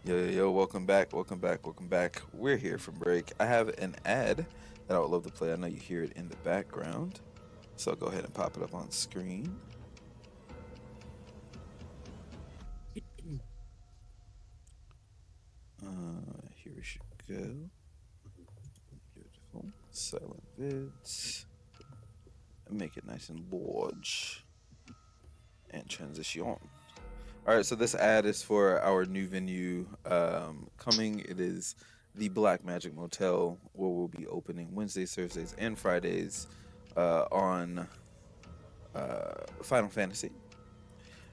Yo, welcome back, welcome back, welcome back. We're here from break. I have an ad that I would love to play. I know you hear it in the background. So I'll go ahead and pop it up on screen. Here we should go. Beautiful. Silent vids. Make it nice and large. And transition. All right, so this ad is for our new venue coming. It is the Black Magic Motel, where we'll be opening Wednesdays, Thursdays, and Fridays on Final Fantasy.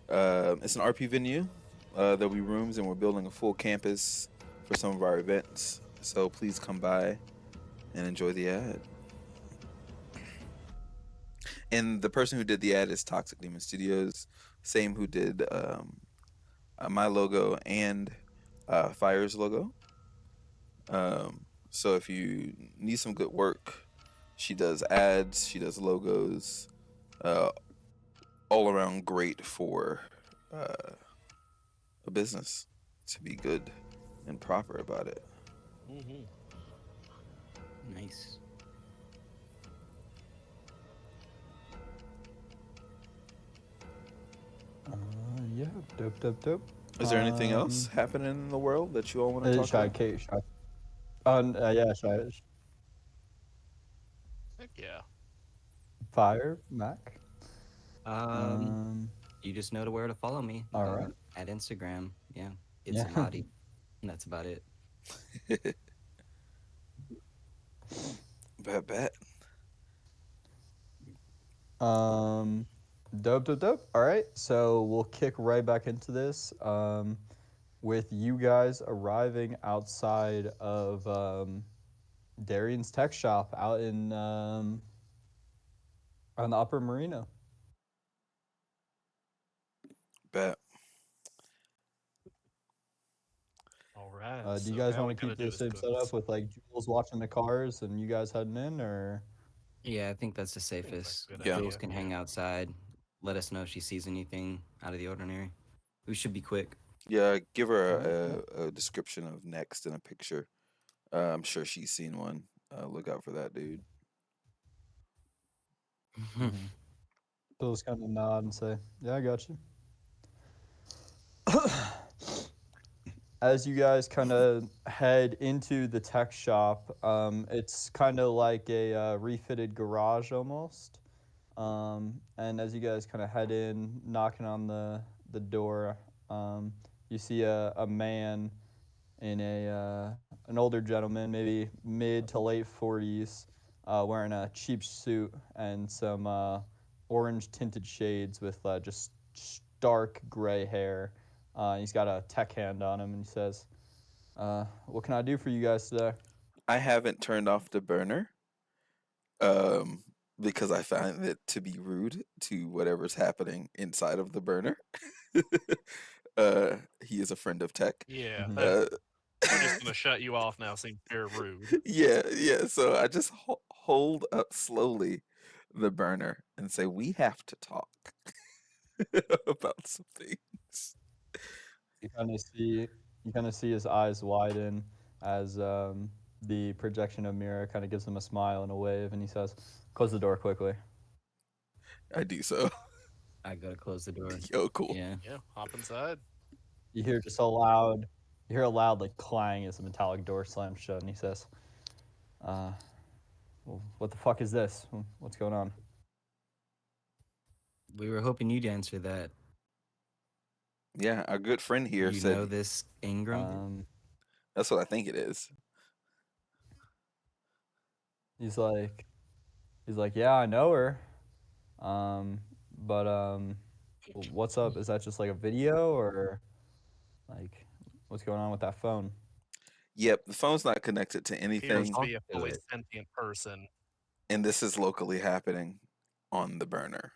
It's an RP venue. There'll be rooms, and we're building a full campus for some of our events. So please come by and enjoy the ad. And the person who did the ad is Toxic Demon Studios, same who did my logo and Fire's logo. So if you need some good work, she does ads, she does logos, uh, all around great for a business to be good and proper about it. Mm-hmm. Nice. Yeah, dope. Is there anything else happening in the world that you all want to talk Shy, about? Kate, Shy. Yeah, Shy. Heck yeah. Fire, Mac. You just know to where to follow me. All right. At Instagram. Yeah. It's Yeah. Mahdi. And that's about it. Bet. Dope. All right, so we'll kick right back into this with you guys arriving outside of Darian's tech shop out in on the Upper Marina. Bet. All right. Do you So guys how we want to gonna keep do the this, same Boots? setup with like Jules watching the cars and you guys heading in, or? Yeah, I think that's the Seems like a safest. good Yeah. Jules idea. can hang outside. Let us know if she sees anything out of the ordinary. We should be quick. Yeah, give her Alright, a description of Next and a picture. I'm sure she's seen one. Look out for that dude. So just kind of nod and say, "Yeah, I got you." As you guys kind of head into the tech shop, it's kind of like a refitted garage almost. And as you guys kind of head in, knocking on the door, you see a man in an older gentleman, maybe mid to late 40s, wearing a cheap suit and some orange tinted shades with just stark gray hair. He's got a tech hand on him, and he says, "What can I do for you guys today?" I haven't turned off the burner um, because I find it to be rude to whatever's happening inside of the burner. He is a friend of tech. Yeah, Mhm. that Uh, we're just gonna shut you off now. Seems very rude. yeah. So I just hold up slowly the burner and say, "We have to talk about some things." You kind of see his eyes widen as the projection of mirror kind of gives him a smile and a wave, and he says, "Close the door quickly." I do so. I gotta close the door. Yo, cool. Yeah. Yeah, hop inside. You hear a loud like clang as the metallic door slams shut, and he says, "Uh, well, what the fuck is this? What's going on?" We were hoping you'd answer that. Yeah, our good friend here You know said this Ingram? Um, that's what I think it is. he's like, "Yeah, I know her. But what's up? Is that just like a video or like what's going on with that phone?" Yep, the phone's not connected to Appears anything, to be a Do fully it. sentient person. and this is locally happening on the burner.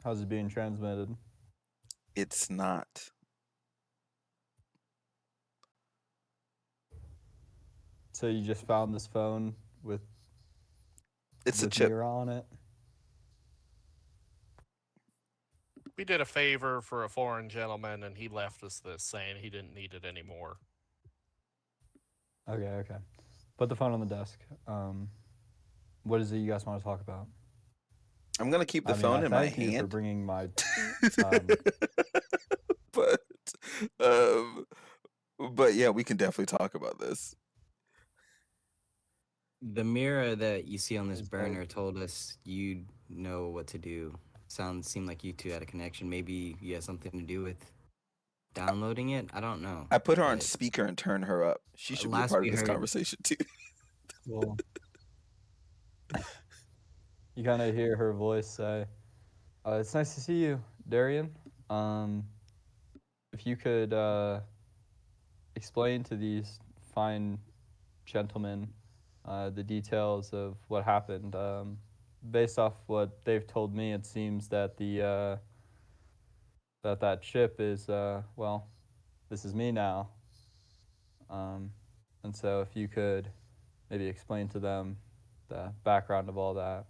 How's it being transmitted? It's not. So you just found this phone It's a with chip. mirror on it. We did a favor for a foreign gentleman, and he left us this, saying he didn't need it anymore. Okay. Put the phone on the desk. What is it you guys want to talk about? I'm gonna keep the I phone in my thank you for hand. bringing my. but um but yeah, we can definitely talk about this. The mirror that you see on this burner told us you'd know what to do. Seemed like you two had a connection. Maybe you had something to do with downloading it. I don't know. I put her on But speaker and turn her up. She should be a last part we of this heard, conversation too. Well, you kind of hear her voice say, "It's nice to see you, Darian. If you could explain to these fine gentlemen the details of what happened. Based off what they've told me, it seems that the that ship is well, this is me now. Um, and so if you could maybe explain to them the background of all that,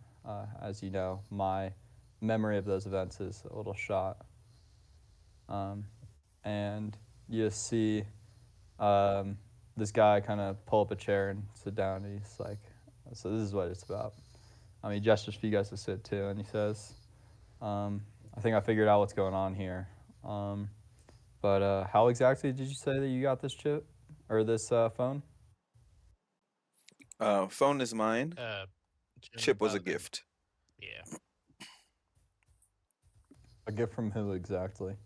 as you know, my memory of those events is a little shot. And you see this guy kind of pull up a chair and sit down, and he's like, so this is what it's about. He gestures for you guys to sit too, and he says, I think I figured out what's going on here. But how exactly did you say that you got this chip or this phone? Phone is mine. Chip was a Gentleman. gift. Yeah. A gift from who exactly?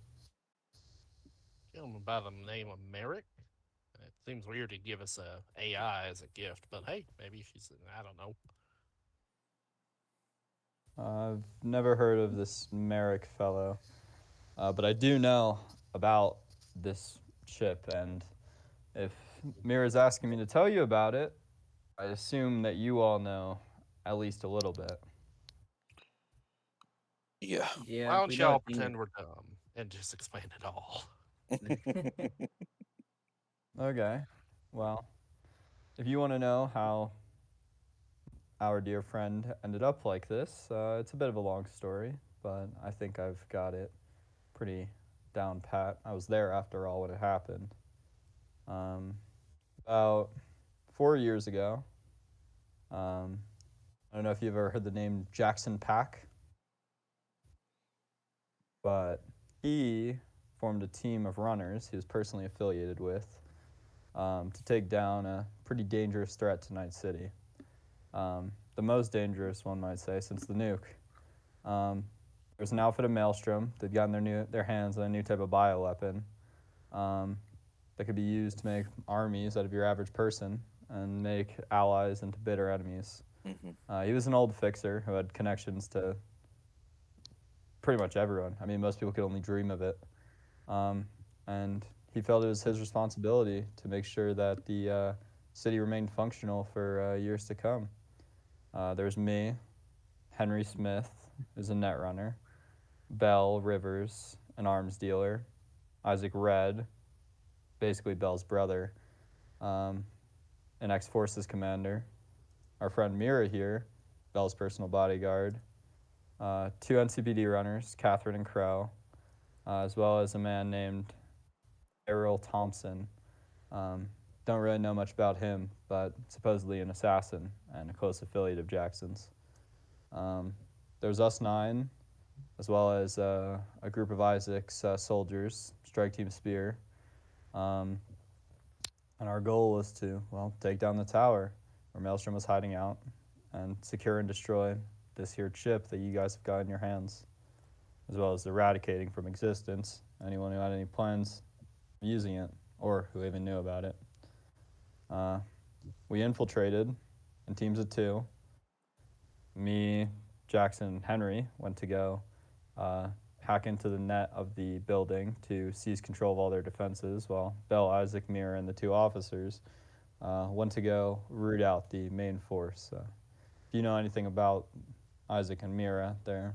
Gentleman by the name of Merrick. It seems weird to give us a AI as a gift, but hey, maybe she's, I don't know. I've never heard of this Merrick fellow, but I do know about this chip, and if Mira's asking me to tell you about it, I assume that you all know at least a little bit. Yeah. yeah, Why don't we y'all don't pretend we're dumb and just explain it all? Okay. Well, if you want to know how our dear friend ended up like this, it's a bit of a long story, but I think I've got it pretty down pat. I was there after all when it happened. About 4 years ago, I don't know if you've ever heard the name Jackson Pack, but he formed a team of runners he was personally affiliated with to take down a pretty dangerous threat to Night City. The most dangerous, one might say, since the nuke. There's an outfit of Maelstrom. They'd gotten their hands on a new type of bioweapon that could be used to make armies out of your average person and make allies into bitter enemies. He was an old fixer who had connections to pretty much everyone. I mean, most people could only dream of it. And he felt it was his responsibility to make sure that the city remained functional for years to come. There's me, Henry Smith, who's a NetRunner, Bell Rivers, an arms dealer, Isaac Red, basically Bell's brother, an ex-forces commander, our friend Mira here, Bell's personal bodyguard, two NCPD runners, Catherine and Crow, as well as a man named Errol Thompson. Don't really know much about him, but supposedly an assassin and a close affiliate of Jackson's. There's us 9, as well as a group of Isaac's soldiers, Strike Team Spear. And our goal was to, well, take down the tower where Maelstrom was hiding out and secure and destroy this here chip that you guys have got in your hands, as well as eradicating from existence anyone who had any plans of using it or who even knew about it. We infiltrated in teams of 2. Me, Jackson, and Henry went to go hack into the net of the building to seize control of all their defenses, while Bell, Isaac, Mira, and the 2 officers went to go root out the main force. If you know anything about Isaac and Mira, they're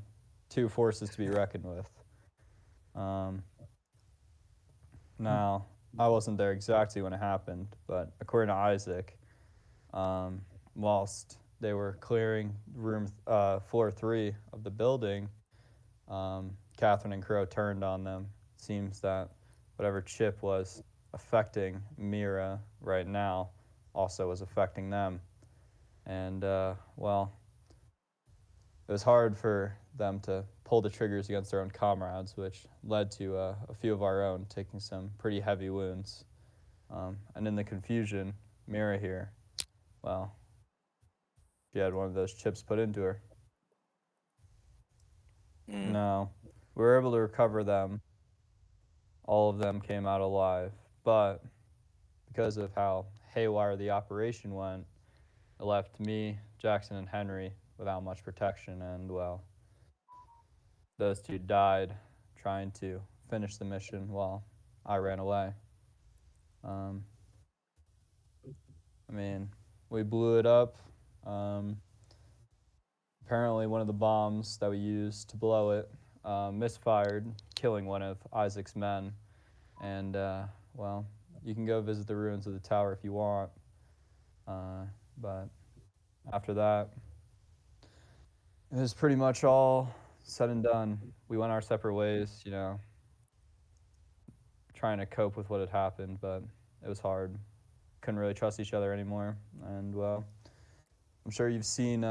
2 forces to be reckoned with. Now, I wasn't there exactly when it happened, but according to Isaac, whilst they were clearing floor 3 of the building, Catherine and Crow turned on them. It seems that whatever chip was affecting Mira right now also was affecting them. And, well, it was hard for them to pull the triggers against their own comrades, which led to a few of our own taking some pretty heavy wounds. And in the confusion, Mira here, well, she had one of those chips put into her. No, we were able to recover them. All of them came out alive, but because of how haywire the operation went, it left me, Jackson, and Henry without much protection, and, well, those two died trying to finish the mission while I ran away. I mean, we blew it up. Apparently, one of the bombs that we used to blow it misfired, killing one of Isaac's men. And, well, you can go visit the ruins of the tower if you want. But after that, it was pretty much all said and done. We went our separate ways, you know, trying to cope with what had happened, but it was hard. Couldn't really trust each other anymore. And, well, I'm sure you've seen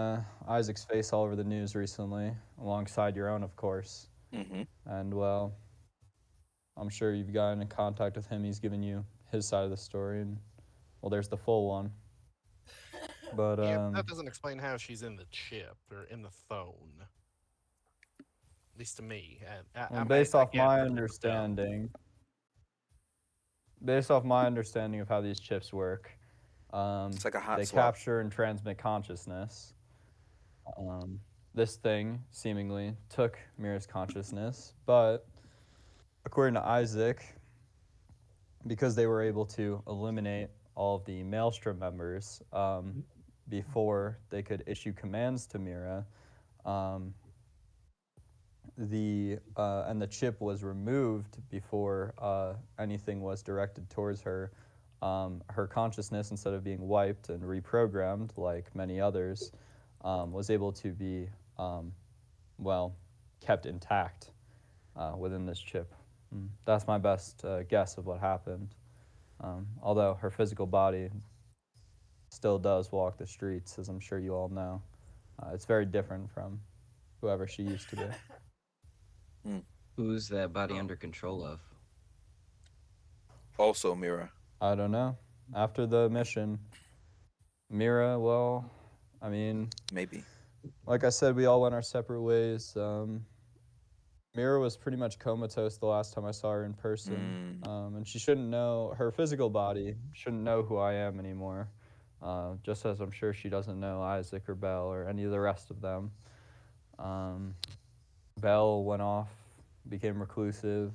Isaac's face all over the news recently, alongside your own, of course. Mm-hmm. And, well, I'm sure you've gotten in contact with him. He's given you his side of the story, and, well, there's the full one. But, Yeah, that doesn't explain how she's in the chip or in the phone. At least to me. well, based off my understanding of how these chips work, It's like a hot they swap. capture and transmit consciousness. This thing seemingly took Mira's consciousness, but according to Isaac, because they were able to eliminate all of the Maelstrom members before they could issue commands to Mira, and the chip was removed before anything was directed towards her. Her consciousness, instead of being wiped and reprogrammed like many others, was able to be, well, kept intact within this chip. That's my best guess of what happened. Although her physical body still does walk the streets, as I'm sure you all know. It's very different from whoever she used to be. Who's that body under control of? Also, Mira. I don't know. After the mission, Mira, well, I mean, Maybe. like I said, we all went our separate ways. Mira was pretty much comatose the last time I saw her in person. And she shouldn't know, her physical body shouldn't know who I am anymore. Just as I'm sure she doesn't know Isaac or Belle or any of the rest of them. Belle went off, became reclusive.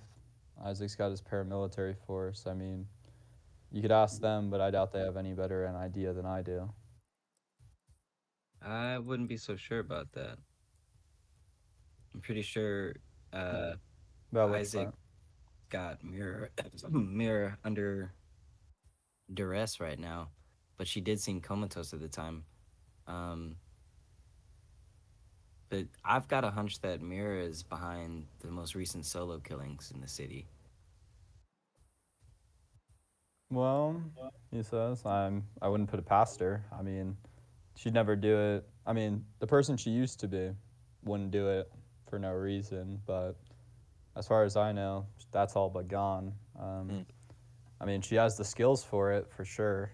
Isaac's got his paramilitary force. I mean, you could ask them, but I doubt they have any better an idea than I do. I wouldn't be so sure about that. I'm pretty sure Isaac got Mira under duress right now, but she did seem comatose at the time. But I've got a hunch that Mira is behind the most recent solo killings in the city. Well, he says, I wouldn't put it past her. I mean, she'd never do it. I mean, the person she used to be wouldn't do it for no reason, but as far as I know, that's all but gone. I mean, she has the skills for it, for sure,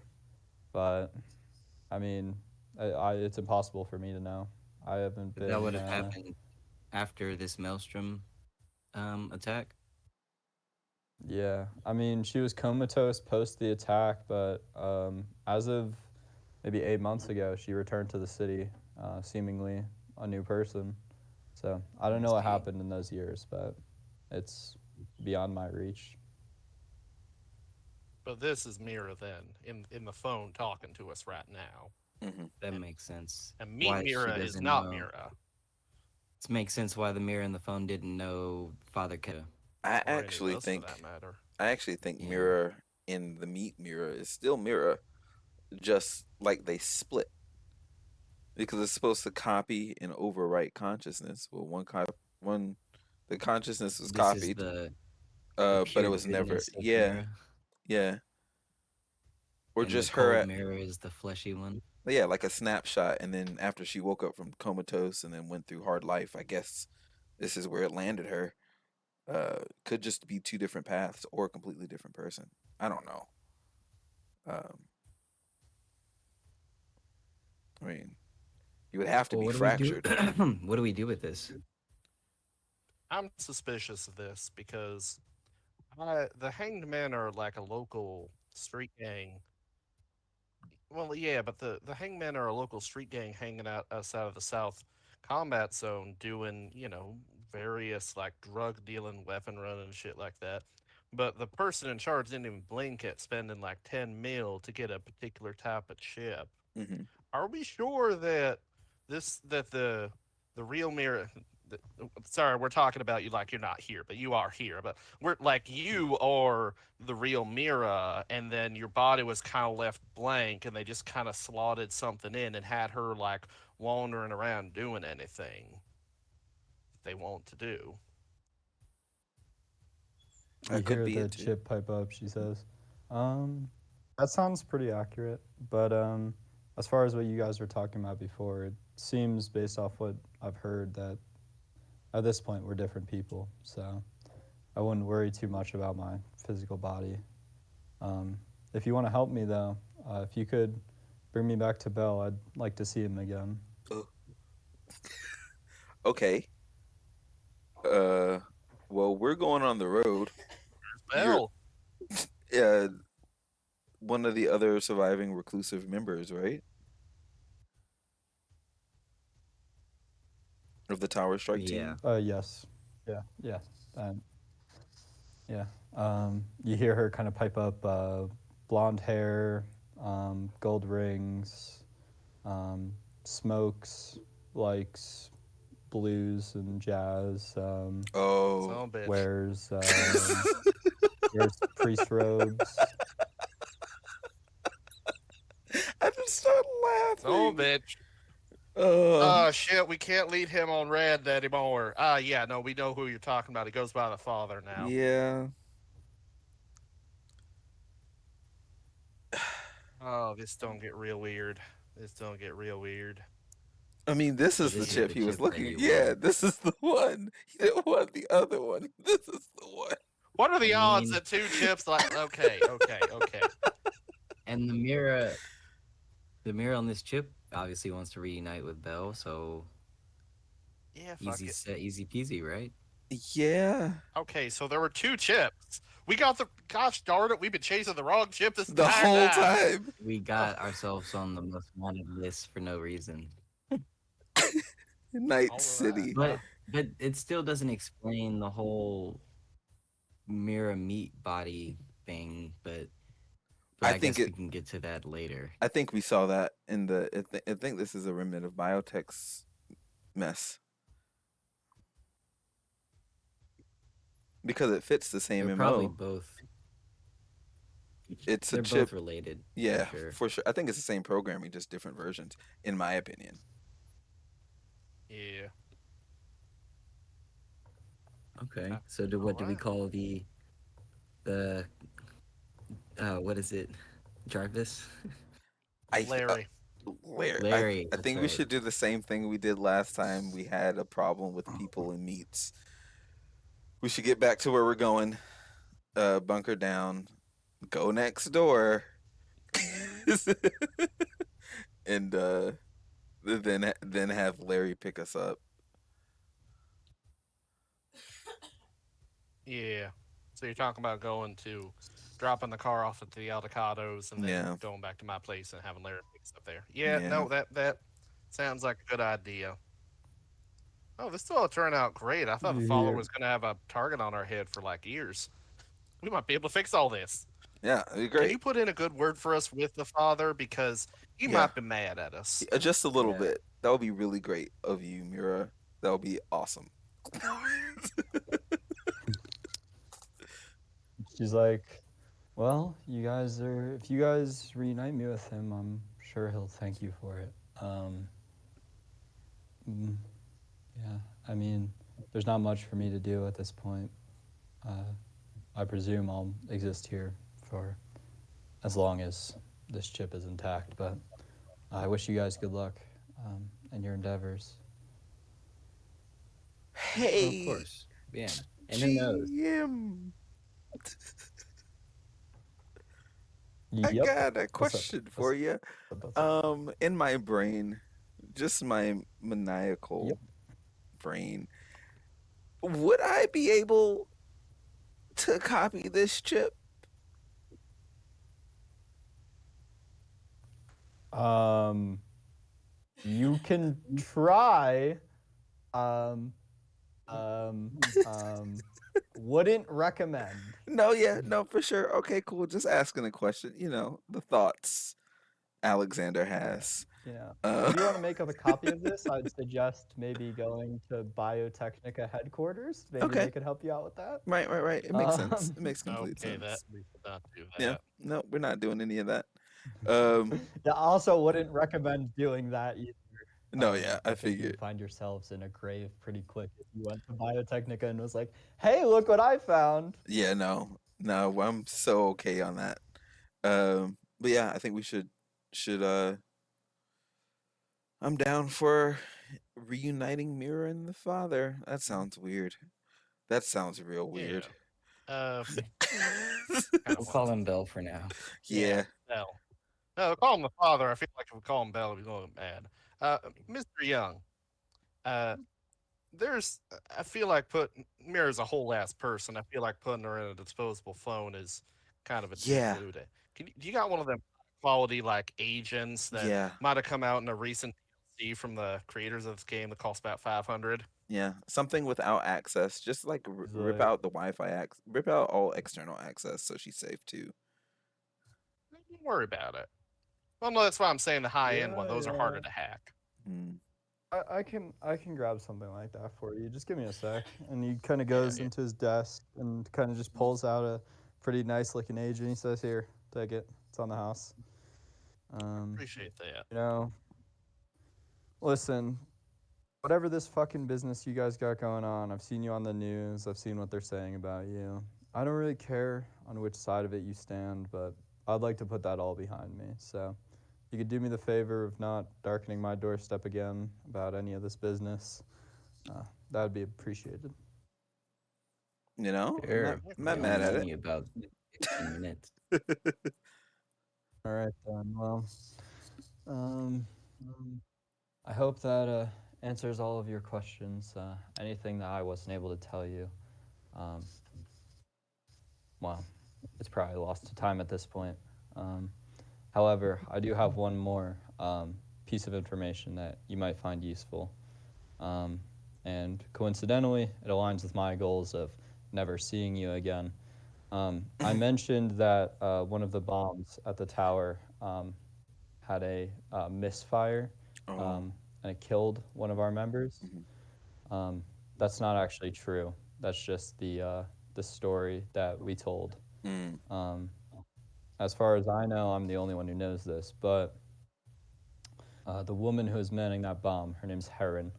but, I mean, it's impossible for me to know. I haven't been... That would have happened after this Maelstrom attack? Yeah, I mean, she was comatose post the attack, but as of maybe 8 months ago, she returned to the city, seemingly a new person. So I don't know what happened in those years, but it's beyond my reach. But this is Mira then, in the phone talking to us right now. That makes sense. And Mira is not Mira. It makes sense why the Mira in the phone didn't know Father Keta. I actually think Mira in the Meat Mira is still Mira, just like they split. Because it's supposed to copy and overwrite consciousness. Well, one The consciousness was This is copied. the But pure it was never. goodness of Yeah, Mira, yeah. Or and the just her cold at. mirror is the fleshy one. Yeah, like a snapshot, and then after she woke up from comatose and then went through hard life, I guess this is where it landed her. Could just be two different paths or a completely different person. I don't know. I mean, you would have to Well, be what do we do? fractured. What do we do with this? I'm suspicious of this because the Hanged Men are like a local street gang. Well, yeah, but the Hanged Men are a local street gang hanging out outside of the South Combat Zone, doing various like drug dealing, weapon running, and shit like that. But the person in charge didn't even blink at spending like 10 mil to get a particular type of chip. Hmm. Are we sure that the real mirror? Sorry, we're talking about you like you're not here, but you are here. But we're like you are the real Mira, and then your body was kind of left blank, and they just kind of slotted something in and had her like wandering around doing anything that they want to do. You That could hear be the it too. chip pipe up. She says, "That sounds pretty accurate, but as far as what you guys were talking about before, it seems based off what I've heard that at this point we're different people. So I wouldn't worry too much about my physical body. If you want to help me though, if you could bring me back to Bell, I'd like to see him again." Oh, okay. Uh, well, we're going on the road. You're Bell, uh one of the other surviving reclusive members, right? Of the Tower Strike Yeah. team. Yes. Yeah. Yeah. Um, yeah. You hear her kind of pipe up, blonde hair, gold rings, smokes, likes blues and jazz, Oh. son of a bitch, wears wears priest robes. I just started son of a laughing. bitch. Uh, Oh shit, we can't lead him on red anymore. Yeah, no, we know who you're talking about. He goes by the father now. yeah. Oh, this don't get real weird. This don't get real weird. I mean, this So is the this is Yeah. chip the he was chip that looking. you Yeah, want. this is the one. He didn't want the other one. This is the one. What are I the odds mean, that two chips like okay. and the mirror on this chip obviously wants to reunite with Bell, so Yeah, fuck easy it. set, easy peasy, right? Yeah. Okay, so there were two chips. We got the gosh darn it, we've been chasing the wrong chip this The entire whole time. time. We Oh, got ourselves on the most wanted list for no reason. Night all right. City. But it still doesn't explain the whole mirror meat body thing, but I I think guess it. we can get to that later. I think we saw that in the. I think this is a remnant of biotech's mess because it fits the They're same probably MO. both It's a they're chip. both related, Yeah, for sure. for sure. I think it's the same programming, just different versions, in my opinion. Yeah. Okay. Uh, So what do we alright. call the what is it? Jarvis? I Larry. Larry. Larry, I that's think we right. should do the same thing we did last time. We had a problem with people and meats. We should get back to where we're going. Bunker down. Go next door. And then have Larry pick us up. Yeah. So you're talking about going to dropping the car off at the Aldecados and then Yeah. going back to my place and having Larry pick us up there. Yeah, Yeah. no, that sounds like a good idea. Oh, this all turned out great. I thought the You father hear was going to have a target on our head for like years. We might be able to fix all this. Yeah, it'd be Can great. you put in a good word for us with the father because he Yeah. might be mad at us? Just a little Yeah. bit. That would be really great of you, Mira. That would be awesome. she's like, "Well, if you guys reunite me with him, I'm sure he'll thank you for it." Mm, yeah, I mean, there's not much for me to do at this point. I presume I'll exist here for as long as this chip is intact, but I wish you guys good luck in your endeavors. Hey, Well, of course. Yeah. And who knows? GM, I Yep. got a What's up? question for you. What's up? In my brain, just my maniacal Yep. brain, would I be able to copy this chip? You can try. Um, wouldn't recommend. No, yeah, no, for sure. Okay, cool. Just asking a question. You know, the thoughts Alexander has. Yeah. If you want to make up a copy of this, I'd suggest maybe going to Biotechnica headquarters. Maybe Okay. they could help you out with that. Right. It makes sense. It makes complete Okay, that sense. we should not do that. Yeah, no, we're not doing any of that. Yeah, also wouldn't recommend doing that either. No, yeah, I think figured. you'd find yourselves in a grave pretty quick if you went to Biotechnica and was like, "Hey, look what I found." Yeah, no, I'm so okay on that. But yeah, I think we should I'm down for reuniting Mira and the father. That sounds weird. That sounds real weird. Yeah. We'll call him Bell for now. Yeah. Bell. No, call him the father. I feel like if we call him Bell, he's going to get mad. Mr. Young, I feel like Mira's a whole ass person. I feel like putting her in a disposable phone is kind of a Yeah. diluted. Do you got one of them quality like agents that Yeah. might have come out in a recent DLC from the creators of this game that costs about 500? Yeah, something without access. Just like rip out the Wi-Fi rip out all external access so she's safe too. Don't worry about it. Well, no, that's why I'm saying the high end one. Those are harder Yeah. to hack. Mm. I can grab something like that for you. Just give me a sec. And he kind of goes into his desk and kind of just pulls out a pretty nice looking agent. He says, "Here, take it. It's on the house." Appreciate that. You know, listen, whatever this fucking business you guys got going on, I've seen you on the news. I've seen what they're saying about you. I don't really care on which side of it you stand, but I'd like to put that all behind me. So you could do me the favor of not darkening my doorstep again about any of this business. That would be appreciated. You know, Sure. I'm not We mad only at owe it. you about 15 minutes. All right then. Well, I hope that answers all of your questions. Anything that I wasn't able to tell you, well, it's probably lost to time at this point. However, I do have one more piece of information that you might find useful. And coincidentally, it aligns with my goals of never seeing you again. I mentioned that one of the bombs at the tower had a misfire, and it killed one of our members. That's not actually true. That's just the story that we told. As far as I know, I'm the only one who knows this, but the woman who is manning that bomb, her name's Heron.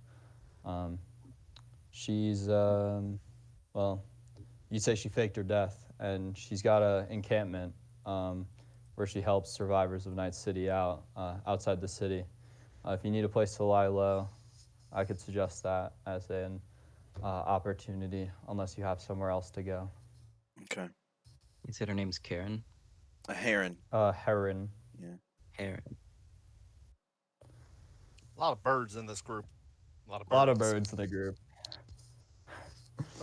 She's, well, you'd say she faked her death, and she's got an encampment where she helps survivors of Night City out, outside the city. If you need a place to lie low, I could suggest that as an opportunity, unless you have somewhere else to go. Okay. You said her name's Karen? A heron. Heron. Yeah. Heron. A lot of birds in this group. A lot of birds in the group.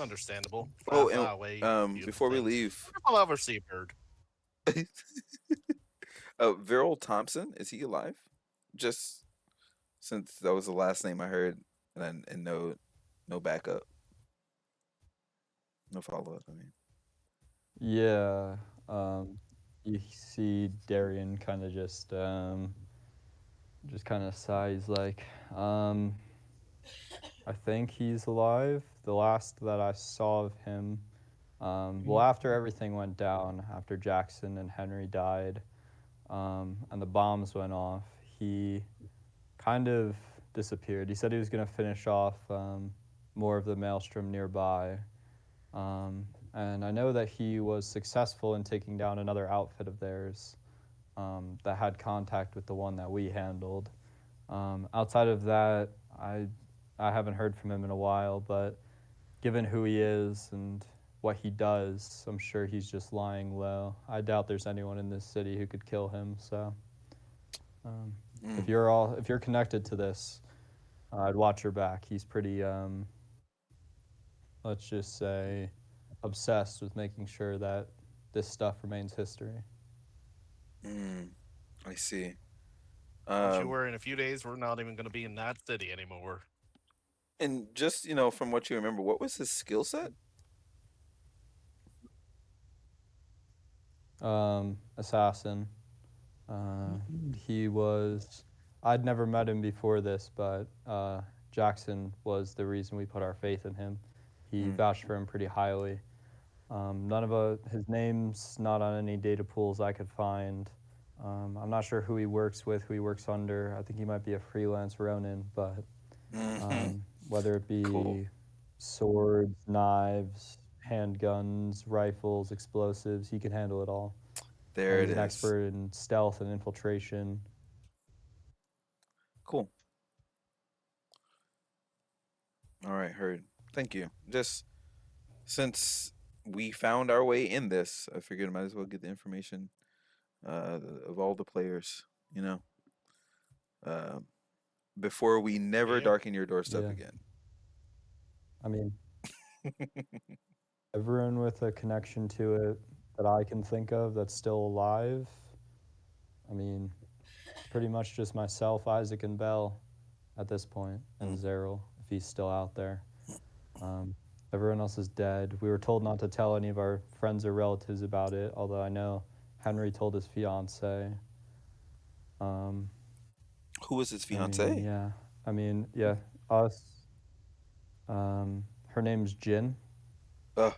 Understandable. Oh, Fly and away, before we things. leave, I love her seabird. Viral Thompson, is he alive? Just since that was the last name I heard, and no backup, no follow up. I mean, Yeah. You see Darian kind of just kind of sighs like, I think he's alive. The last that I saw of him, well, after everything went down, after Jackson and Henry died, and the bombs went off, he kind of disappeared. He said he was going to finish off more of the maelstrom nearby. And I know that he was successful in taking down another outfit of theirs that had contact with the one that we handled. Outside of that, I haven't heard from him in a while, but given who he is and what he does, I'm sure he's just lying low. I doubt there's anyone in this city who could kill him. So, if you're connected to this, I'd watch your back. He's pretty, let's just say, obsessed with making sure that this stuff remains history. I see. Don't you worry, in a few days, we're not even going to be in that city anymore. And just, from what you remember, what was his skill set? Assassin. He was. I'd never met him before this, but Jackson was the reason we put our faith in him. He vouched for him pretty highly. None of his name's not on any data pools I could find. I'm not sure who he works with, who he works under. I think he might be a freelance Ronin, but whether it be Cool. swords, knives, handguns, rifles, explosives, he can handle it all. There And it he's an is. expert in stealth and infiltration. Cool. All right, heard. Thank you. Just since we found our way in this, I figured I might as well get the information of all the players, before we never darken your doorstep again. I mean, everyone with a connection to it that I can think of that's still alive. I mean, it's pretty much just myself, Isaac, and Bell at this point, and Zeril, if he's still out there. Everyone else is dead. We were told not to tell any of our friends or relatives about it, although I know Henry told his fiance. Who was his fiance? Us. Her name's Jin. Duh.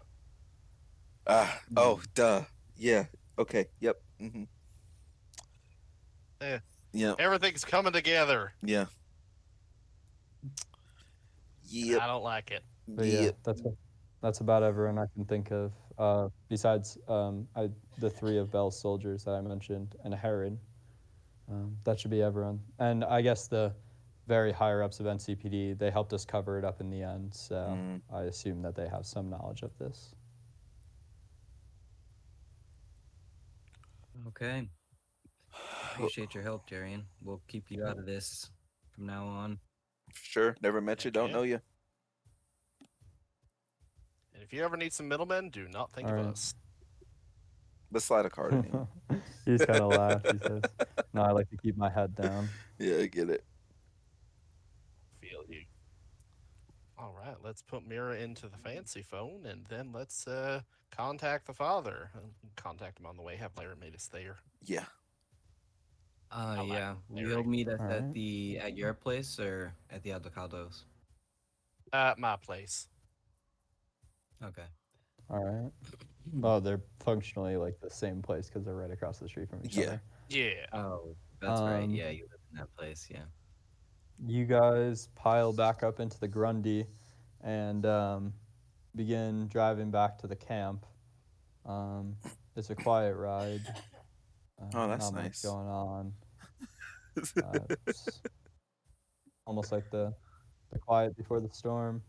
Yeah. Okay. Yep. Yeah. Everything's coming together. Yeah. Yep. I don't like it. But yeah, that's about everyone I can think of. Besides the three of Bell's soldiers that I mentioned and Herod. That should be everyone. And I guess the very higher ups of NCPD, they helped us cover it up in the end. So I assume that they have some knowledge of this. Okay. Appreciate your help, Jarian. We'll keep you out of this from now on. Sure. Never met you, don't know you. And if you ever need some middlemen, do not think of us. Let's slide a card in him. He just kind of laughed. He says, "No, I like to keep my head down." Yeah, I get it. Feel you. All right, let's put Mira into the fancy phone, and then let's contact the father. Contact him on the way. Have Larry meet us there. Yeah. Yeah. We'll meet us at your place or at the Avocados? At my place. Okay. All right. Oh, they're functionally like the same place because they're right across the street from each other. Yeah. Oh, that's right. Yeah, you live in that place. Yeah. You guys pile back up into the Grundy and begin driving back to the camp. It's a quiet ride. That's not nice. Much going on. It's almost like the quiet before the storm.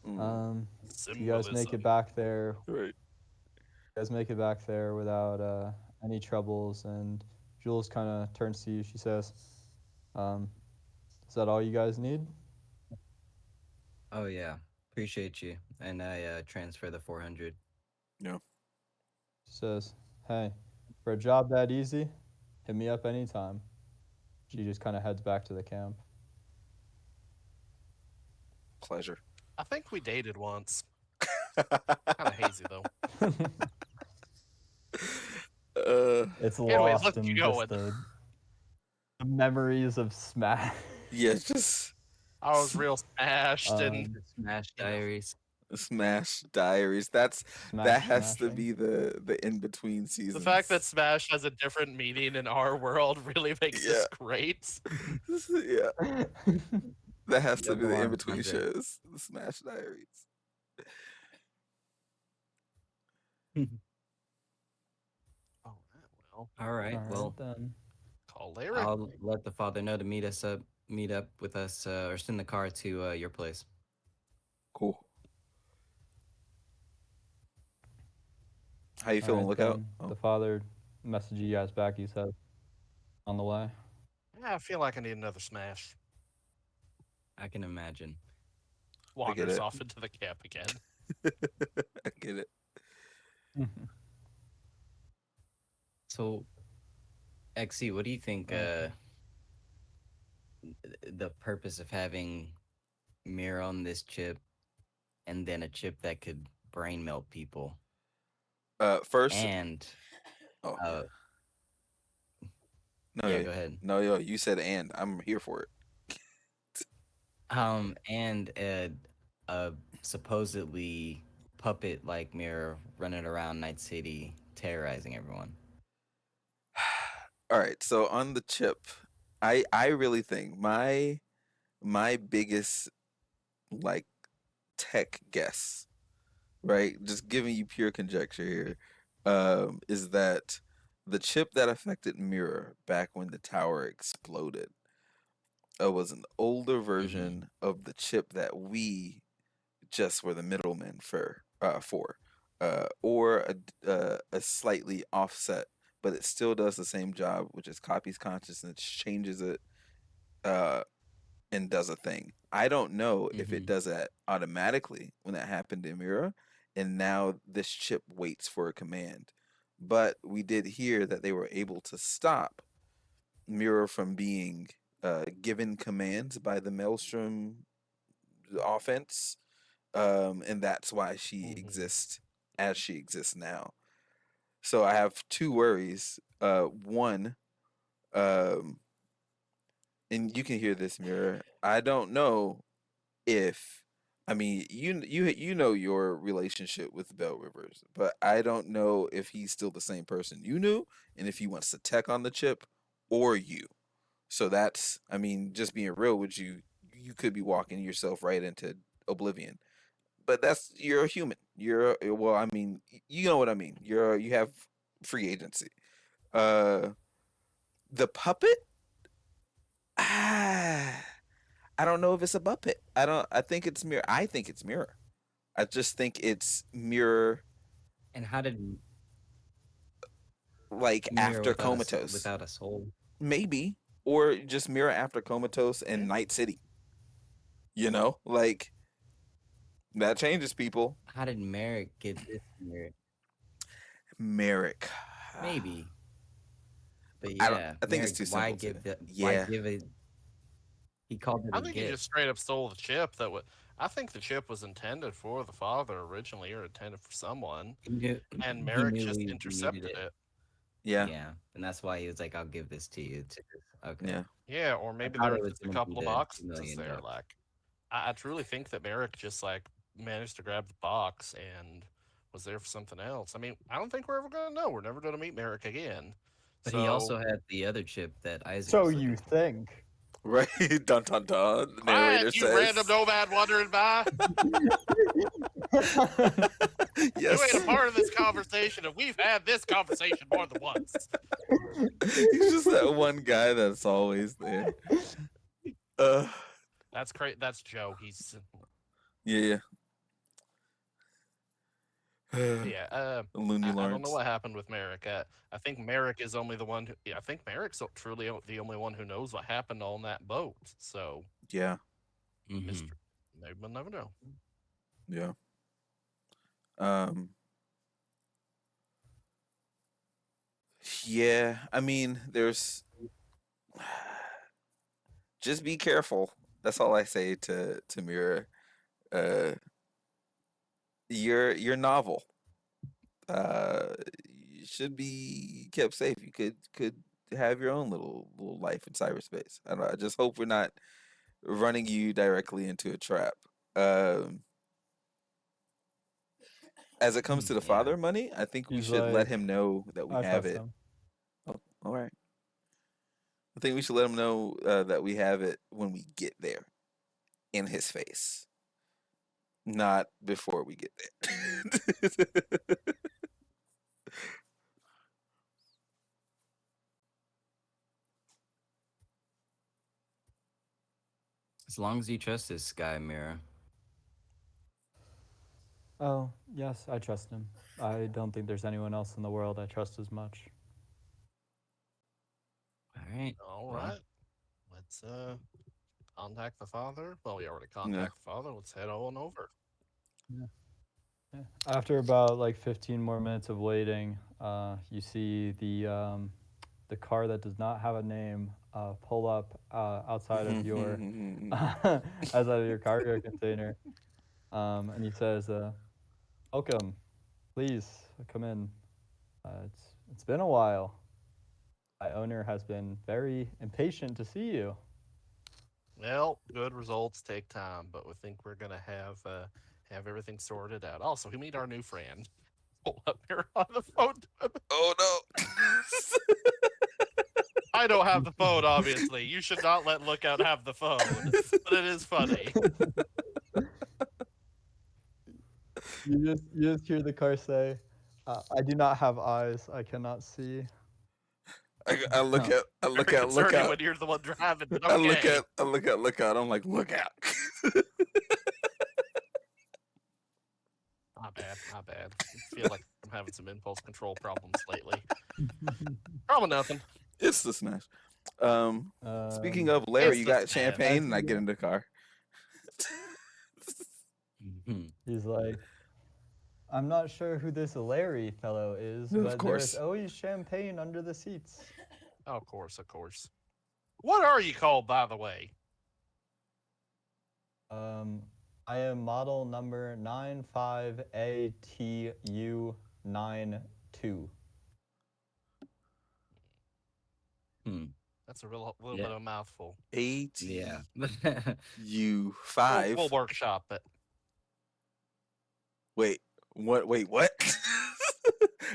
You guys make it back there. Right. You guys make it back there without any troubles, and Jules kind of turns to you. She says, "Is that all you guys need?" Oh yeah, appreciate you. And I transfer the 400. Yeah. She says, "Hey, for a job that easy, hit me up anytime." She just kind of heads back to the camp. Pleasure. I think we dated once. Kind of hazy though. It's anyways, lost in just the memories of Smash. Yeah, just I was real smashed and Smash Diaries. Smash Diaries. That has to be the in between seasons. The fact that Smash has a different meaning in our world really makes this great. Yeah. That has to be Double the in R between Andre. shows. The Smash Diaries. Oh, well, All right. All right Well, then. call Larry. I'll let the father know to meet up with us, or send the car to your place. Cool. How you All feeling? right Lookout. then. Oh, The father messaged you guys back. He said on the way. I feel like I need another smash. I can imagine. I get Wanders it. off into the camp again. I get it. So, XC, what do you think Okay. the purpose of having mirror on this chip and then a chip that could brain melt people First. and Oh uh no, yeah, go ahead. no, yo, you said and I'm here for it. And a supposedly puppet like mirror running around Night City terrorizing everyone. All right, so on the chip, I really think my biggest like tech guess, right? Just giving you pure conjecture here, is that the chip that affected Mirror back when the tower exploded was an older version of the chip that we just were the middlemen for, or a slightly offset, but it still does the same job, which is copies consciousness, changes it, uh, and does a thing. I don't know if it does that automatically when that happened in Mira, and now this chip waits for a command. But we did hear that they were able to stop Mira from being given commands by the Maelstrom offense, and that's why she exists as she exists now. So I have two worries. One, um, and you can hear this, Mirror. I don't know if, I mean, you know your relationship with Bell Rivers, but I don't know if he's still the same person you knew, and if he wants to tech on the chip, or you. So that's, I mean, just being real with you, you could be walking yourself right into oblivion. But that's, you're a human. Well, I mean, you know what I mean. You have free agency. Uh, the puppet. Ah, I don't know if it's a puppet. I don't. I think it's mirror. I think it's mirror. I just think it's mirror. And how did Like mirror after comatose, without a soul? maybe, or just mirror after comatose and Night City. You know, like that changes people. How did Merrick get this mirror? Merrick. Maybe. But I don't. yeah, I think it's Merrick, too why simple to. give the why Yeah. give it he called it I a think he gift. just straight up stole the chip. I think the chip was intended for the father originally, or intended for someone, and He Merrick knew just we needed intercepted it. it. Yeah. Yeah. And that's why he was like, I'll give this to you too. Okay. Yeah. Yeah, or I maybe thought there it was was just a gonna be couple of the boxes $2 million. there. Like, I truly think that Merrick just like managed to grab the box and was there for something else. I mean, I don't think we're ever gonna know. We're never gonna meet Merrick again. But he So also had the other chip that Isaac So was you looking for. think? Right. Dun dun dun. The narrator quiet, you random says. nomad wandering by. You ain't a Yes. part of this conversation, and we've had this conversation more than once. He's just that one guy that's always there. Uh, That's great. That's Joe. He's yeah. yeah. Looney I don't know Lawrence. what happened with Merrick. I think Merrick is only the one. I think Merrick's truly the only one who knows what happened on that boat. So, Yeah. Mister, maybe we'll never know. Yeah. Um. Yeah. I mean, there's. Just be careful. That's all I say to Mira. Uh, your novel. You should be kept safe. You could have your own little life in cyberspace. I don't know. I just hope we're not running you directly into a trap. Um, as it comes to the Yeah. father money, I think we He's should let like, him know that we I have trust it. him. Oh, all right. I think we should let him know that we have it when we get there. in his face. Not before we get there. As long as you trust this guy, Mira. Oh, yes, I trust him. I don't think there's anyone else in the world I trust as much. All right. All well, right. Let's contact the father. Well, we already contacted the father. Let's head on over. Yeah. After about like 15 more minutes of waiting, you see the car that does not have a name pull up outside of your outside of your cargo container, and he says, "Welcome, please come in. It's been a while. My owner has been very impatient to see you." Well, good results take time, but we think we're gonna have everything sorted out. Also, we meet our new friend. Pull up here on the phone. Oh no. I don't have the phone, obviously. You should not let Lookout have the phone, but it is funny. You just hear the car say, "I do not have eyes. I cannot see." I look No. at look Very out, look concerning out. when you're the one driving, but I okay. look out. I'm like, look out. My bad. I feel like I'm having some impulse control problems lately. Probably nothing. It's the smash. Speaking Um, of Larry, It's you the got smash. champagne, and I get in the car. Mhm. He's like, "I'm not sure who this Larry fellow is, Of but there's course. always champagne under the seats." Oh, of course. What are you called, by the way? I am model number 95ATU92. Hmm. That's a little Yeah. bit of a mouthful. Yeah. ATU5. We'll workshop it. Wait, what? Wait, what?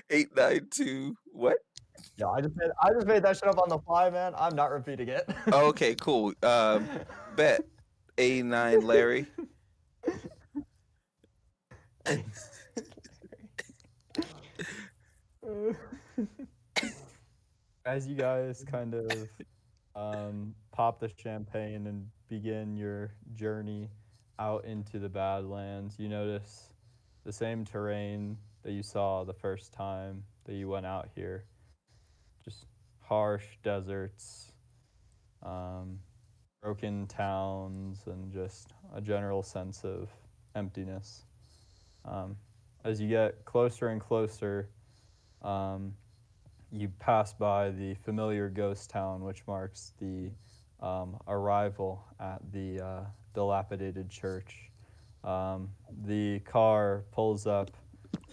892. What? Yeah, I just made that shit up on the fly, man. I'm not repeating it. Oh, okay, cool. Bet. A9 Larry. As you guys kind of pop the champagne and begin your journey out into the Badlands, you notice the same terrain that you saw the first time that you went out here. Just harsh deserts, broken towns, and just a general sense of emptiness. As you get closer and closer, you pass by the familiar ghost town, which marks the arrival at the dilapidated church. The car pulls up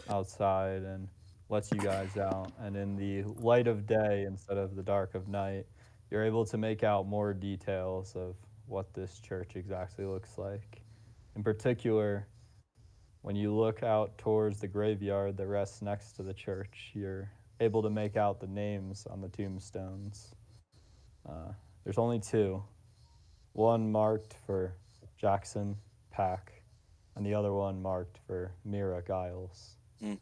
outside and lets you guys out, and in the light of day instead of the dark of night, you're able to make out more details of what this church exactly looks like. In particular, when you look out towards the graveyard that rests next to the church, you're able to make out the names on the tombstones. There's only two, one marked for Jackson Pack, and the other one marked for Mira Giles. Mm.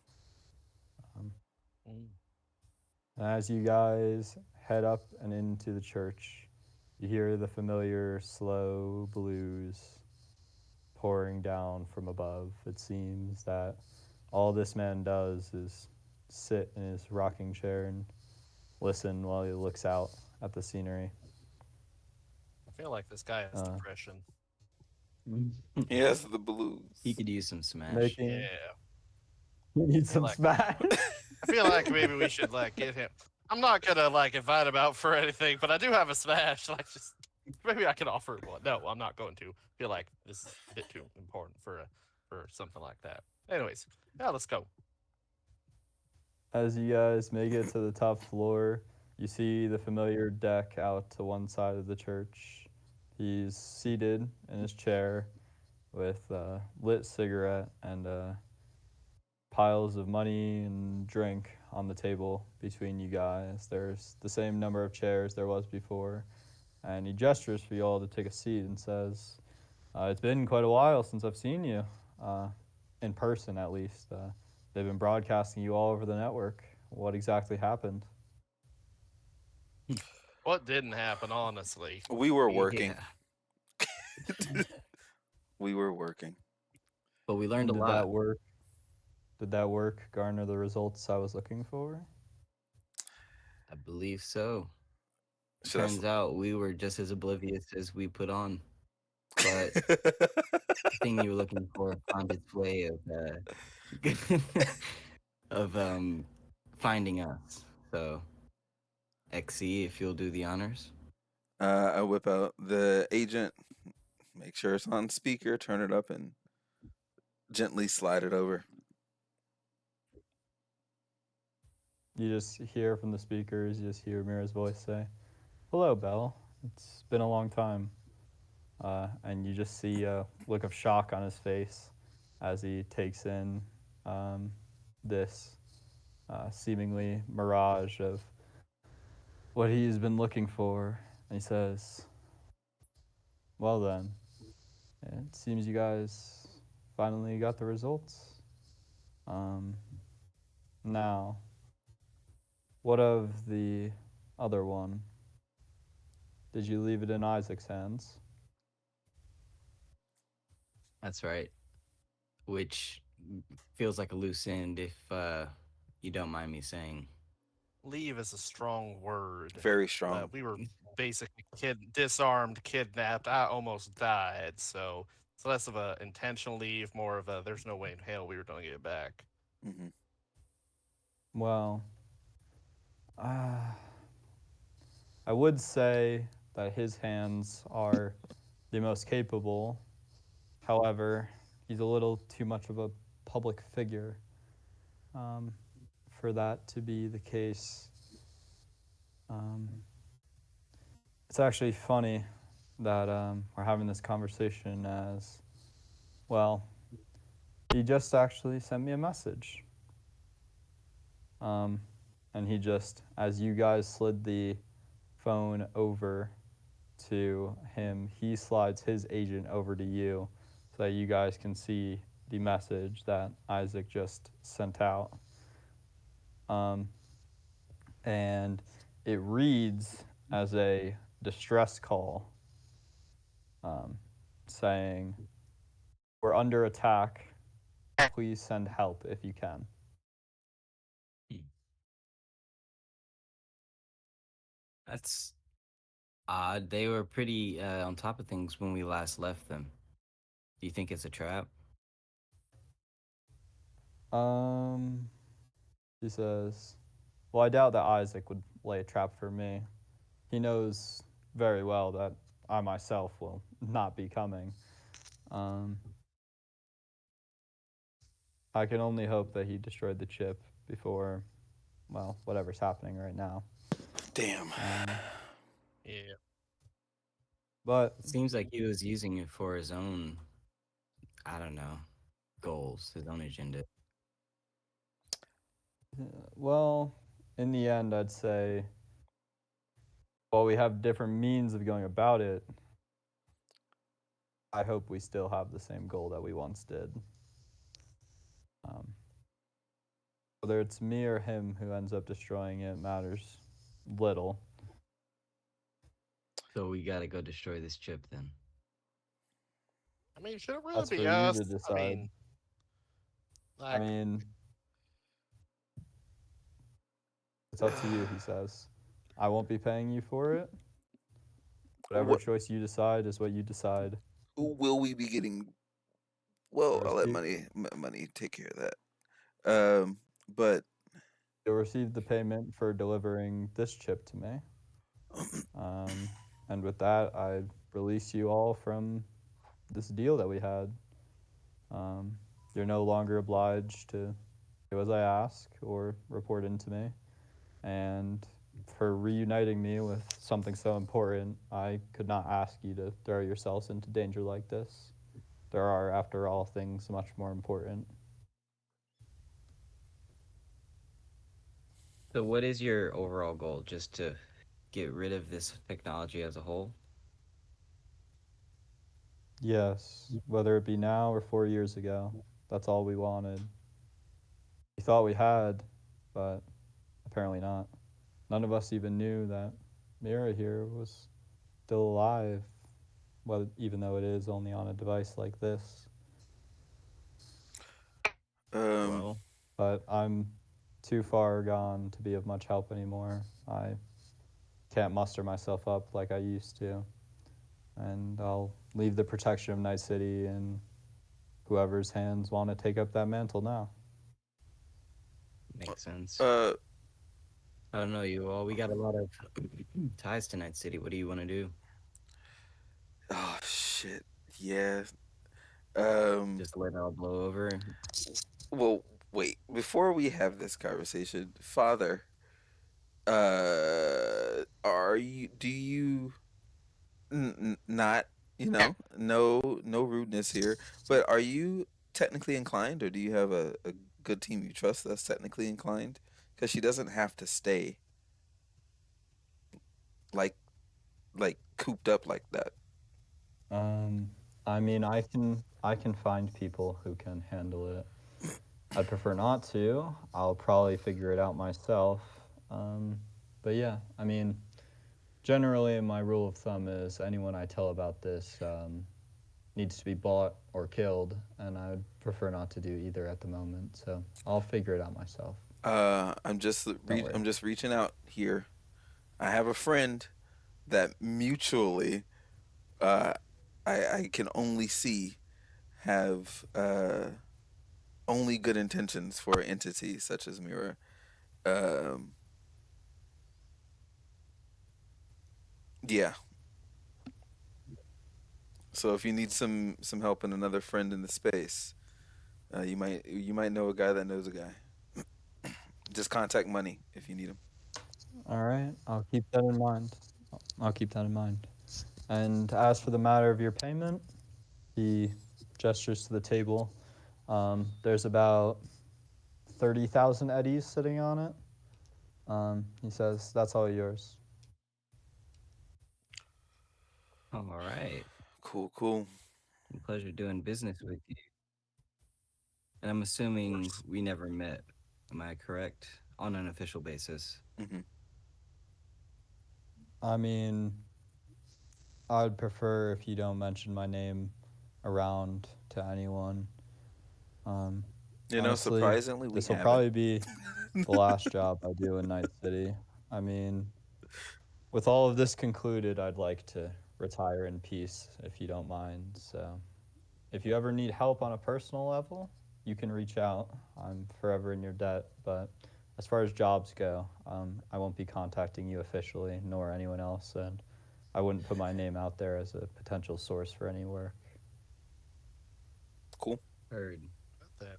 As you guys head up and into the church, you hear the familiar slow blues pouring down from above. It seems that all this man does is sit in his rocking chair and listen while he looks out at the scenery. I feel like this guy has depression. Yes, the blues. He could use some smash. Making, Yeah. he needs some like- smash. I feel like maybe we should get him. I'm not gonna invite him out for anything, but I do have a smash. Just maybe I can offer him one. No, I'm not going to. I feel like this is a bit too important for something like that. Anyways, yeah, let's go. As you guys make it to the top floor, you see the familiar deck out to one side of the church. He's seated in his chair with a lit cigarette and piles of money and drink on the table between you guys. There's the same number of chairs there was before, and he gestures for you all to take a seat and says, It's been quite a while since I've seen you, in person at least. They've been broadcasting you all over the network. What exactly happened? What didn't happen, honestly? We were working. Yeah. We were working. But we learned And a did lot. that work? Did that work garner the results I was looking for? I believe so. Should I? Turns out we were just as oblivious as we put on. But the thing you were looking for found its way of finding us. So XC, if you'll do the honors. I whip out the agent, make sure it's on speaker, turn it up, and gently slide it over. You just hear from the speakers, you just hear Mira's voice say, "Hello, Belle. It's been a long time." And you just see a look of shock on his face as he takes in this seemingly mirage of what he's been looking for. And he says, "Well, then, it seems you guys finally got the results. Um, Now, what of the other one? Did you leave it in Isaac's hands?" That's right. Which feels like a loose end if you don't mind me saying. Leave is a strong word. Very strong. We were basically disarmed, kidnapped. I almost died, so it's less of a intentional leave, more of a there's no way in hell we were going to get it back. Mm-hmm. Well, I would say that his hands are the most capable. However, he's a little too much of a public figure um, for that to be the case. Um, it's actually funny that we're having this conversation as well. He just actually sent me a message. And he just, as you guys slid the phone over to him, he slides his agent over to you so that you guys can see the message that Isaac just sent out. And it reads as a distress call saying, "We're under attack. Please send help if you can." That's odd. They were pretty on top of things when we last left them. Do you think it's a trap? He says, "Well, I doubt that Isaac would lay a trap for me. He knows very well that I myself will not be coming. Um, I can only hope that he destroyed the chip before, well, whatever's happening right now." Damn. Yeah. But It seems like he was using it for his own, I don't know, goals, his own agenda. well, in the end, I'd say, while we have different means of going about it, I hope we still have the same goal that we once did. Whether it's me or him who ends up destroying it matters little. So we gotta go destroy this chip then. I mean, should it really That's be for you us? to decide. I Like, mean, it's up to you, he says. I won't be paying you for it. Whatever What choice you decide is what you decide. will we be getting? Well, You'll I'll let receive, money take care of that. But you'll receive the payment for delivering this chip to me. And with that, I release you all from this deal that we had. You're no longer obliged to do as I ask or report into me. And for reuniting me with something so important, I could not ask you to throw yourselves into danger like this. There are, after all, things much more important. So what is your overall goal? Just to get rid of this technology as a whole? Yes, whether it be now or 4 years ago. That's all we wanted. We thought we had, but apparently not. None of us even knew that Mira here was still alive, well, even though it is only on a device like this. Um, Well, But I'm too far gone to be of much help anymore. I can't muster myself up like I used to. And I'll leave the protection of Night City in whoever's hands want to take up that mantle now. makes sense. uh, I don't know, you all. We got a lot of ties to Night City. What do you want to do? oh shit, yeah. Um, Just let it all blow over? well, wait. Before we have this conversation, Father, are you? Do you not? You know, no rudeness here, but are you technically inclined, or do you have a good team you trust that's technically inclined? Because she doesn't have to stay like cooped up like that. Um, I mean, I can find people who can handle it. I'd prefer not to. I'll probably figure it out myself. Um, but yeah, I mean, generally my rule of thumb is anyone I tell about this needs to be bought or killed, and I would prefer not to do either at the moment. So I'll figure it out myself. Don't worry. I'm just reaching out here. I have a friend that mutually, uh, I can only see have only good intentions for entities such as Mira. Um, yeah. So if you need some help and another friend in the space, you might know a guy that knows a guy. Just contact Money if you need him. All right, I'll keep that in mind. I'll keep that in mind. And as for the matter of your payment, he gestures to the table. There's about 30,000 eddies sitting on it. He says, "That's all yours." All right. Cool, cool. Pleasure doing business with you. And I'm assuming we never met. Am I correct? On an official basis. Hmm. I mean, I'd prefer if you don't mention my name around to anyone. Um, Honestly, Surprisingly, we this will haven't. probably be the last job I do in Night City. I mean, with all of this concluded, I'd like to retire in peace, if you don't mind. So, if you ever need help on a personal level, you can reach out. I'm forever in your debt. But as far as jobs go, I won't be contacting you officially, nor anyone else. And I wouldn't put my name out there as a potential source for any work. Cool. Heard. That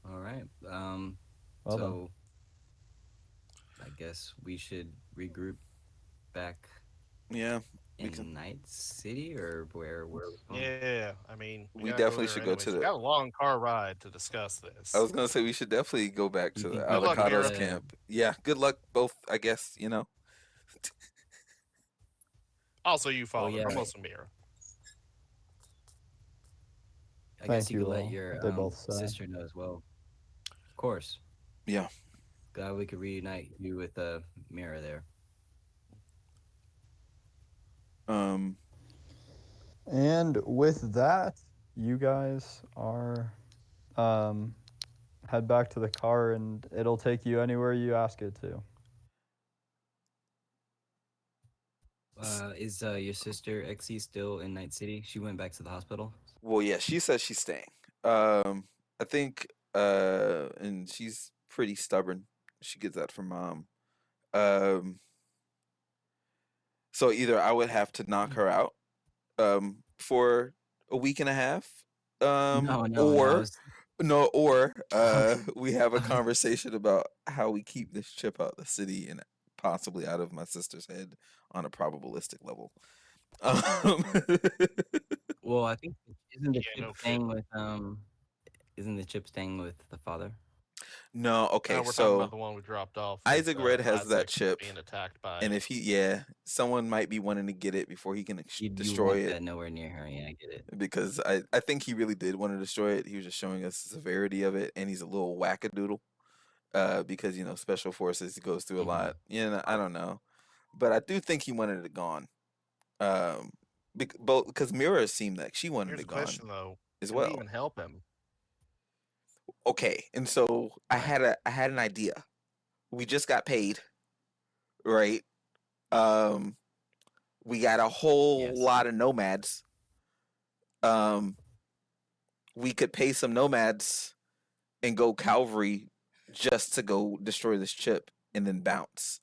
All right. Well then. So I guess we should regroup back Yeah, we in can. Night City, or where we're going? Yeah, I mean, we We gotta go definitely there should go anyways. to We the. got a long car ride to discuss I this. was gonna say we should definitely go back You to the think we Good luck, should avocados Mira. camp. Yeah, good luck both. I guess Also, you, Oh father, yeah, but mostly Mira. I guess Thank you could you let all, your they both say. sister know as well. Of course. Yeah. Glad we could reunite you with Mira there. Um. And with that, you guys are head back to the car, and it'll take you anywhere you ask it to. Is your sister Exie still in Night City? She went back to the hospital. Well, yeah, she says she's staying. I think. And she's pretty stubborn. She gets that from mom. Um. So either I would have to knock her out. For a week and a half. No. Or no, or we have a conversation about how we keep this chip out of the city and possibly out of my sister's head on a probabilistic level. Um, Well, I think isn't the Yeah, chip no staying kidding. with isn't the chip staying with the father? No, okay, we're talking so about the one we dropped off. Isaac Red has that Isaac chip, being attacked by and it. if someone might be wanting to get it before he can You destroy want it, that nowhere near her. Yeah, I get it. because I think he really did want to destroy it. He was just showing us the severity of it, and he's a little wackadoodle. Because special forces goes through a lot. I don't know, but I do think he wanted it gone. Um, because Mira seemed like she wanted Here's it the gone question, though: as can we well. even help him? Okay, and so I had an idea. We just got paid, right? Um, we got a whole lot of nomads. We could pay some nomads and go cavalry just to go destroy this chip and then bounce.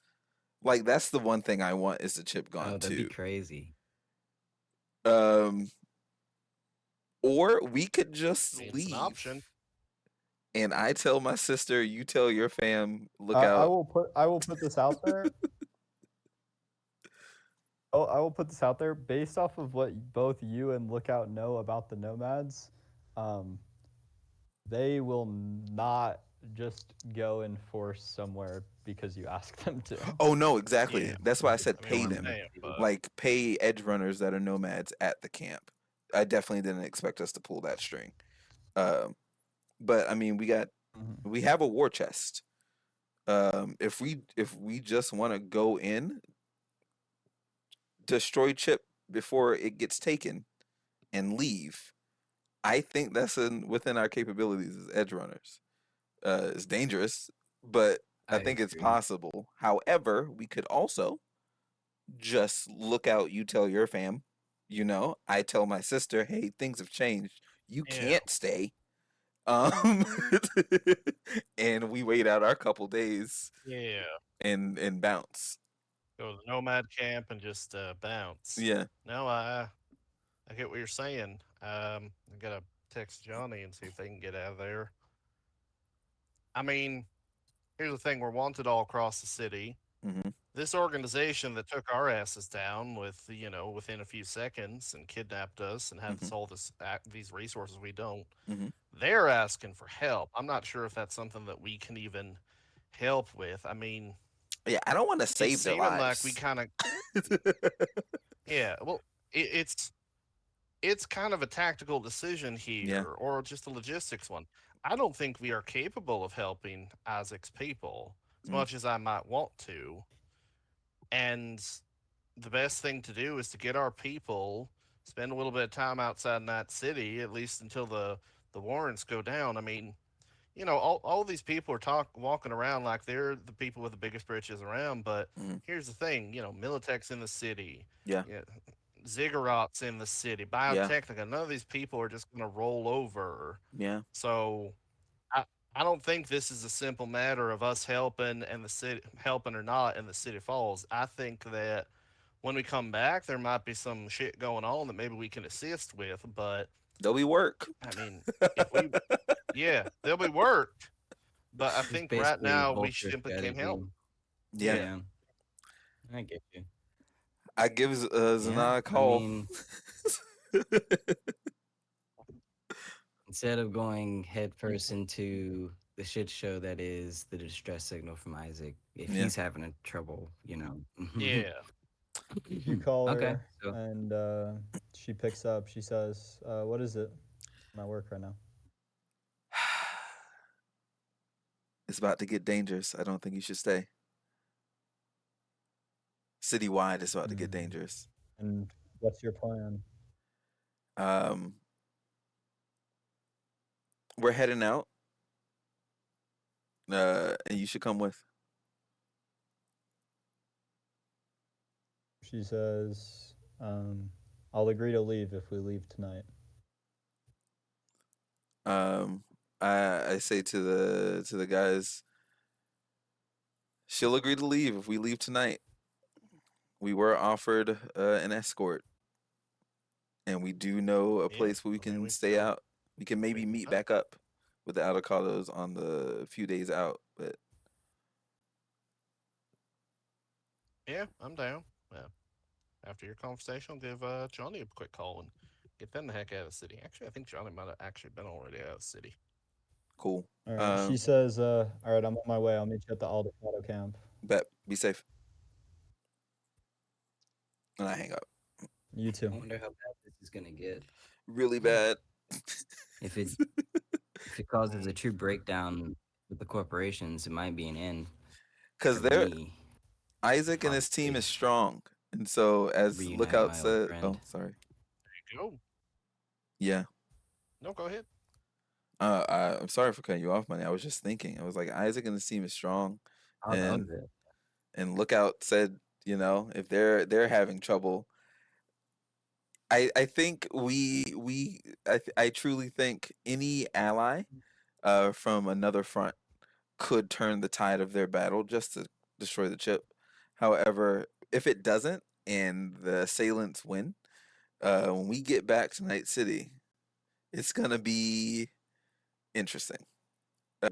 Like, that's the one thing I want, is the chip gone Oh, that'd too. be crazy. Or we could just It's leave. an option. And I tell my sister, you tell your fam, look I out. will put this out there. Oh, I will put this out there based off of what both you and Lookout know about the nomads. They will not just go and force somewhere because you ask them to. Oh no, exactly. Yeah. That's why I said I pay mean, them. but Like, pay edge runners that are nomads at the camp. I definitely didn't expect us to pull that string. But I mean, we have a war chest. If we just want to go in, destroy chip before it gets taken, and leave, I think that's within our capabilities as edge runners. It's dangerous, but I think it's agree. possible. However, we could also just look out. You tell your fam, I tell my sister, hey, things have changed. You can't stay. And we wait out our couple days. Yeah. And bounce. Go to the nomad camp and just bounce. Yeah. No, I get what you're saying. I gotta text Johnny and see if they can get out of there. I mean, here's the thing: we're wanted all across the city. Mm-hmm. This organization that took our asses down within a few seconds and kidnapped us and had all these resources we don't. Mm-hmm. They're asking for help. I'm not sure if that's something that we can even help with. I mean, yeah, I don't want to save their lives. Like we kind of, yeah. Well, it's kind of a tactical decision here, or just a logistics one. I don't think we are capable of helping Isaac's people as much as I might want to. And the best thing to do is to get our people, spend a little bit of time outside in that city, at least until the warrants go down. I mean, all these people are walking around like they're the people with the biggest britches around. But here's the thing, Militech's in the city. Yeah. Ziggurat's in the city. Biotechnica. None of these people are just going to roll over. Yeah. So I don't think this is a simple matter of us helping and the city helping or not and the city falls. I think that when we come back, there might be some shit going on that maybe we can assist with, but there'll be work. I mean, there'll be work. But I think right now we simply can't help. Yeah. I get you. I give Zana a call. I mean, instead of going headfirst into the shit show that is the distress signal from Isaac, if he's having trouble, Yeah. You call her, and she picks up. She says, "What is it? I'm at work right now." It's about to get dangerous. I don't think you should stay. Citywide, it's about to get dangerous. And what's your plan? We're heading out. And you should come with. She says, "I'll agree to leave if we leave tonight." I say to the guys, she'll agree to leave if we leave tonight. We were offered an escort, and we do know a place where we can stay out. We can maybe meet back up with the avocados on the few days out, but yeah, I'm down. Yeah. After your conversation, I'll give Johnny a quick call and get them the heck out of the city. Actually, I think Johnny might have actually been already out of the city. Cool. All right. She says, "All right, I'm on my way. I'll meet you at the Aldecado camp." Bet. Be safe. And I hang up. You too. I wonder how bad this is gonna get. Really bad. If it causes a true breakdown with the corporations, it might be an end Because for they're me. Isaac and his team is strong, and so as Reunite Lookout my old said, friend. oh sorry, There you go. yeah. No, go ahead. I'm sorry for cutting you off, Money. I was just thinking. I was like, Isaac and his team is strong, Oh, that and was it. Lookout said, if they're having trouble, I think I truly think any ally from another front could turn the tide of their battle just to destroy the chip. However, if it doesn't and the assailants win, when we get back to Night City, it's gonna be interesting.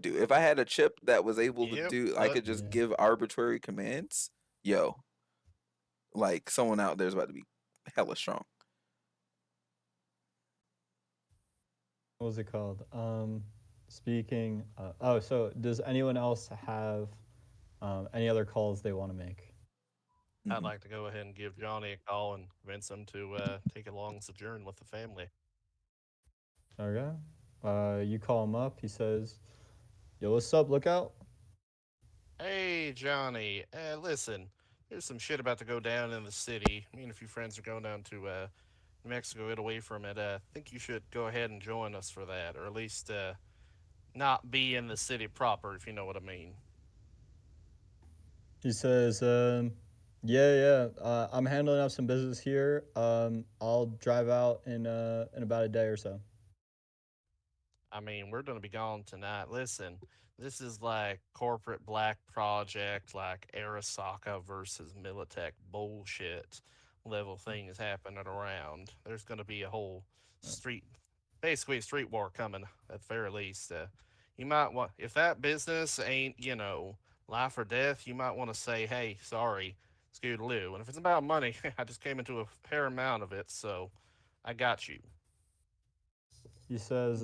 Do if I had a chip that was able to Yep, do, I but could just give arbitrary commands. Yo, like someone out there's about to be hella strong. What was it called? Speaking. Oh, so does anyone else have any other calls they want to make? I'd Mhm. like to go ahead and give Johnny a call and convince him to take a long sojourn with the family. Okay. You call him up. He says, "Yo, what's up? Lookout." Hey, Johnny. Listen, there's some shit about to go down in the city. Me and a few friends are going down to New Mexico, get away from it. I think you should go ahead and join us for that, or at least not be in the city proper, if you know what I mean. He says, "Yeah, yeah. I'm handling up some business here. I'll drive out in about a day or so." I mean, we're going to be gone tonight. Listen, this is like corporate black project, like Arasaka versus Militech bullshit level things happening around. There's going to be a whole street, basically a street war coming at the very least. You might want, if that business ain't, life or death, you might want to say, hey, sorry, Scootaloo. And if it's about money, I just came into a fair amount of it, so I got you. He says,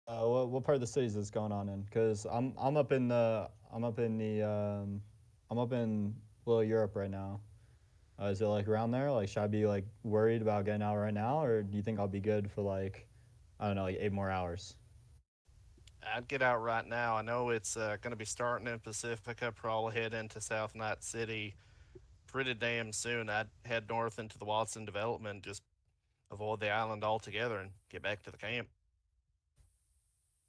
what part of the city is this going on in? Because I'm up in the I'm up in Little Europe right now. Is it like around there? Like, should I be like worried about getting out right now, or do you think I'll be good for like, I don't know, like 8 more hours? I'd get out right now. I know it's going to be starting in Pacifica, probably head into South Night City pretty damn soon. I'd head north into the Watson development, just avoid the island altogether and get back to the camp.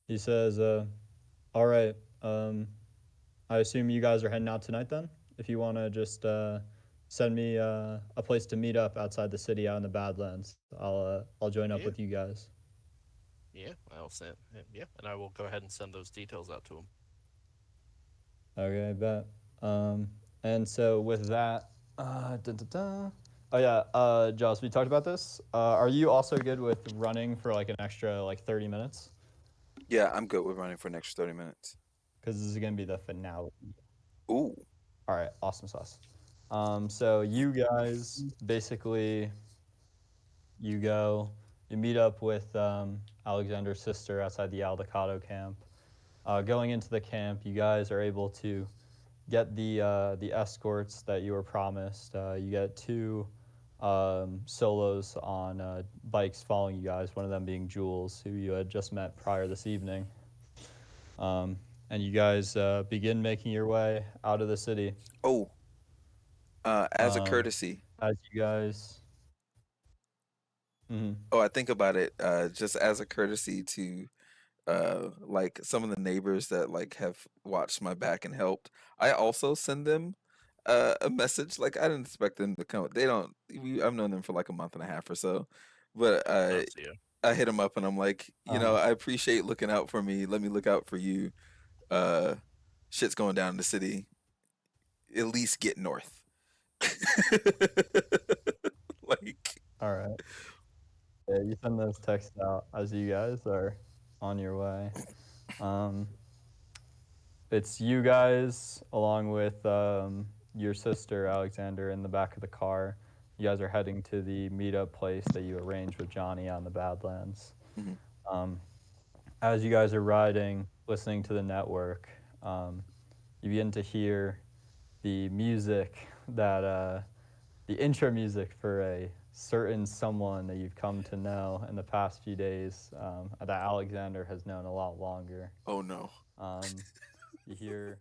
He says, all right. I assume you guys are heading out tonight then. If you want to just send me a place to meet up outside the city out in the Badlands, I'll join up Yeah, with you guys. yeah, I'll send. Yeah, and I will go ahead and send those details out to him. Okay, I bet. Um, and so with that, dun, dun, dun. Oh yeah, Joss, we talked about this. Are you also good with running for like an extra like 30 minutes? Yeah, I'm good with running for an extra 30 minutes. Because this is gonna be the finale. Ooh. All right, awesome sauce. So you guys basically you go, you meet up with Alexander's sister outside the Aldecado camp. Going into the camp, you guys are able to get the escorts that you were promised. You get two solos on bikes following you guys. One of them being Jules, who you had just met prior this evening. And you guys begin making your way out of the city. Oh, as a Um, courtesy. as you guys, mhm. Oh, I think about it. Just as a courtesy to like some of the neighbors that like have watched my back and helped. I also send them a message. Like I didn't expect them to come. They don't. I've known them for like a month and a half or so, but I'll see you. I hit them up and I'm like, I appreciate looking out for me. Let me look out for you. Uh, Shit's going down in the city. At least get north. Like, All right. Yeah, you send those texts out as you guys are on your way. Um, it's you guys along with your sister Alexander in the back of the car. You guys are heading to the meetup place that you arranged with Johnny on the Badlands. mhm. Um, as you guys are riding, listening to the network, you begin to hear the music that the intro music for a certain someone that you've come to know in the past few days, that Alexander has known a lot longer. Oh no. You hear